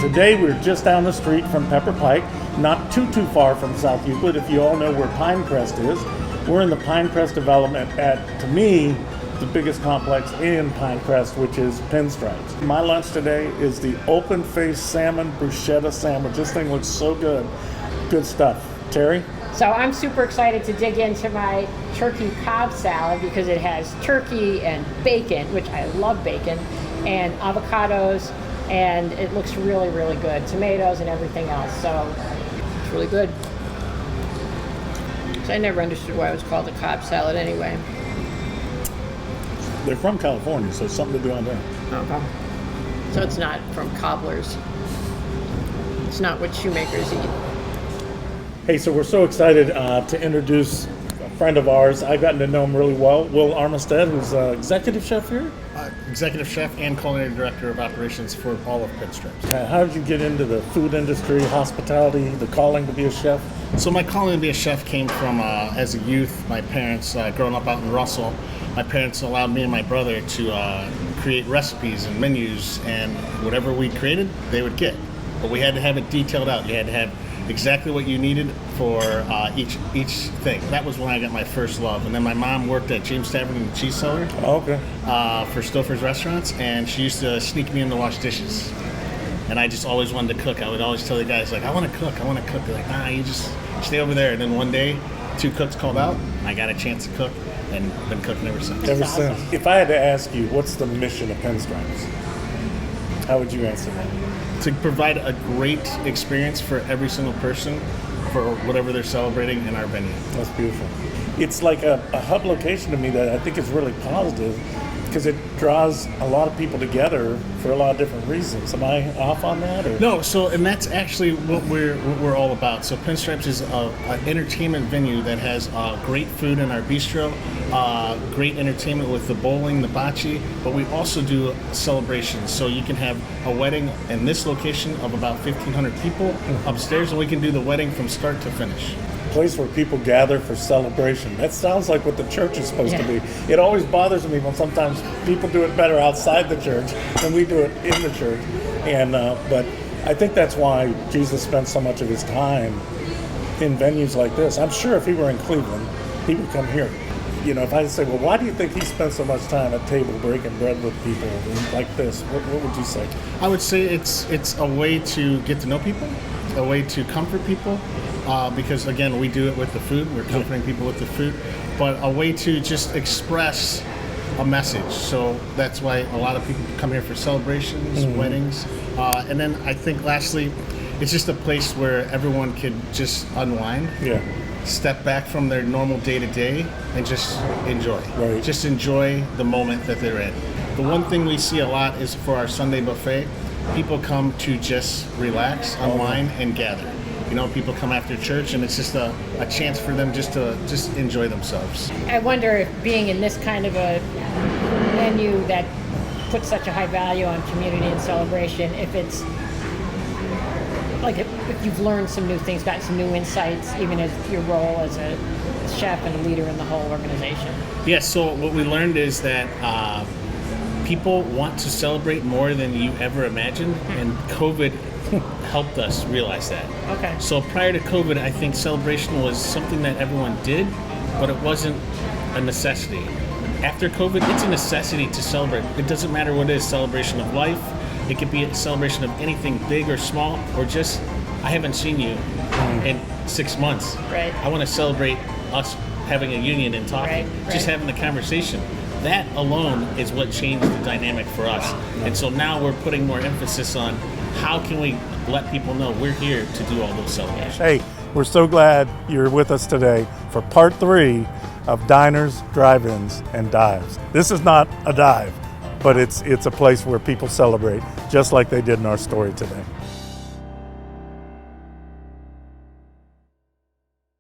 Today we're just down the street from Pepper Pike, not too far from South Euclid. If you all know where Pinecrest is, we're in the Pinecrest development at, to me, the biggest complex in Pinecrest, which is Pinstripes. My lunch today is the open-faced salmon bruschetta sandwich. This thing looks so good. Good stuff. Terry? So I'm super excited to dig into my turkey Cobb salad because it has turkey and bacon, which I love bacon, and avocados, and it looks really, really good. Tomatoes and everything else, so it's really good. So I never understood why it was called a Cobb salad anyway. They're from California, so it's something to do on there. Okay. So it's not from cobblers. It's not what shoemakers eat. Hey, so we're so excited to introduce a friend of ours. I've gotten to know him really well, Will Armistead, who's executive chef here. Executive chef and culinary director of operations for all of Pinstripes. How did you get into the food industry, hospitality, the calling to be a chef? So my calling to be a chef came from, as a youth, my parents, growing up out in Russell, my parents allowed me and my brother to create recipes and menus, and whatever we created, they would get. But we had to have it detailed out. You had to have exactly what you needed for each thing. That was when I got my first love. And then my mom worked at James Tavern and Cheese Cellar for Stouffer's Restaurants, and she used to sneak me in to wash dishes. And I just always wanted to cook. I would always tell the guys, like, I want to cook. They're like, nah, you just stay over there. And then one day, 2 cooks called out, and I got a chance to cook, and I've been cooking ever since. Ever since. If I had to ask you, what's the mission of Pinstripes? How would you answer that? To provide a great experience for every single person for whatever they're celebrating in our venue. That's beautiful. It's like a hub location to me that I think is really positive because it draws a lot of people together for a lot of different reasons. Am I off on that? Or? No, and that's actually what we're all about. So Pinstripes is an entertainment venue that has great food in our bistro, great entertainment with the bowling, the bocce, but we also do celebrations. So you can have a wedding in this location of about 1,500 people upstairs, and we can do the wedding from start to finish. Place where people gather for celebration. That sounds like what the church is supposed to be. It always bothers me when sometimes people do it better outside the church than we do it in the church. And but I think that's why Jesus spent so much of his time in venues like this. I'm sure if he were in Cleveland, he would come here. You know, if I say, well, why do you think he spent so much time at table breaking bread with people like this? What would you say? I would say it's a way to get to know people, a way to comfort people. Because again, we do it with the food. We're comforting people with the food, but a way to just express a message. So that's why a lot of people come here for celebrations, weddings, and then I think lastly, it's just a place where everyone can just unwind, step back from their normal day-to-day, and just enjoy. Right. Just enjoy the moment that they're in. The one thing we see a lot is for our Sunday buffet, people come to just relax, unwind, and gather. You know, people come after church, and it's just a chance for them just to enjoy themselves. I wonder if being in this kind of a venue that puts such a high value on community and celebration, if it's like if you've learned some new things, gotten some new insights, even as your role as a chef and a leader in the whole organization. Yes, so what we learned is that people want to celebrate more than you ever imagined, and COVID helped us realize that. Okay. So prior to COVID, I think celebration was something that everyone did, but it wasn't a necessity. After COVID, it's a necessity to celebrate. It doesn't matter what it is, celebration of life. It could be a celebration of anything big or small, or just, I haven't seen you in 6 months. Right. I want to celebrate us having a union and talking, just having a conversation. That alone is what changed the dynamic for us. And so now we're putting more emphasis on how can we let people know we're here to do all those celebrations. Hey, we're so glad you're with us today for part 3 of Diners, Drive-Ins, and Dives. This is not a dive, but it's a place where people celebrate just like they did in our story today.